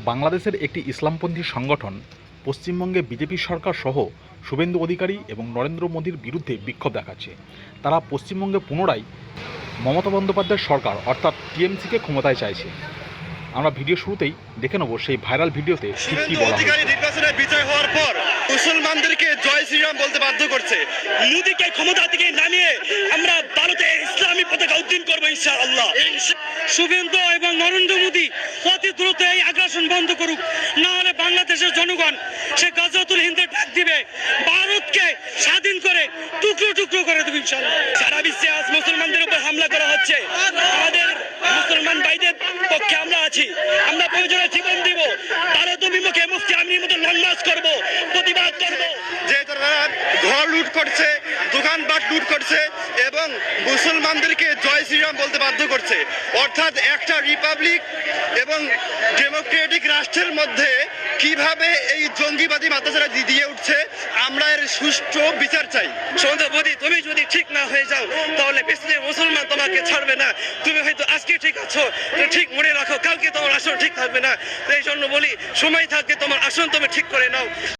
বাংলাদেশের একটি ইসলামপন্থী সংগঠন পশ্চিমবঙ্গে বিজেপি সরকার সহ শুভেন্দু অধিকারী এবং নরেন্দ্র মোদীর বিরুদ্ধে বিক্ষোভ দেখাচ্ছে। তারা পশ্চিমবঙ্গে পুনরায় মমতা বন্দ্যোপাধ্যায়ের সরকার অর্থাৎ টিএমসিকে ক্ষমতায় চাইছে। আমরা ভিডিও শুরুতেই দেখে নেব সেই ভাইরাল ভিডিওতে ঠিক কি বলা হয়েছে। নির্বাচনে বিজয় হওয়ার পর মুসলমানদেরকে জয় শ্রীরাম বলতে বাধ্য করছে। মোদীকে ক্ষমতা থেকে নামিয়ে আমরা ভারতে ইসলামী পতাকা উদ্দিন করবো ইনশাআল্লাহ। শুভেন্দু এবং নরেন্দ্র মোদী অতি দ্রুত এই আগ্রাসন বন্ধ করুক, না হলে বাংলাদেশের জনগণ সে গাজওয়াতুল হিন্দে ডাক দিবে, ভারতকে স্বাধীন করে টুকরো টুকরো করে দেবে ইনশাআল্লাহ। সারা বিশ্বে আজ মুসলমানদের উপর হামলা করা হচ্ছে। আমাদের মুসলমান ভাইদের পক্ষে আমরা আছি, আমরা প্রয়োজনে জীবন দিব। ভারত বিমুখে মুফতি আমির মতো লং মার্চ করবো, প্রতিবাদ করবো। যে তারা ঘর লুট করছে, দোকানপাট লুট করছে এবং মুসলমানদেরকে জয় শ্রীরাম বলতে বাধ্য করছে। অর্থাৎ একটা রিপাবলিক এবং ডেমোক্রেটিক রাষ্ট্রের মধ্যে কিভাবে এই জঙ্গিবাদী মাদ্রাসারা দিয়ে উঠছে, আমরা এর সুষ্ঠু বিচার চাই। সন্ধ্যাবতী, তুমি যদি ঠিক না হয়ে যাও তাহলে বেশি মুসলমান তোমাকে ছাড়বে না। তুমি হয়তো আজকে ঠিক আছো, ঠিক মনে রাখো কালকে তোমার আসন ঠিক থাকবে না। এই জন্য বলি, সময় থাকতে তোমার আসন তুমি ঠিক করে নাও।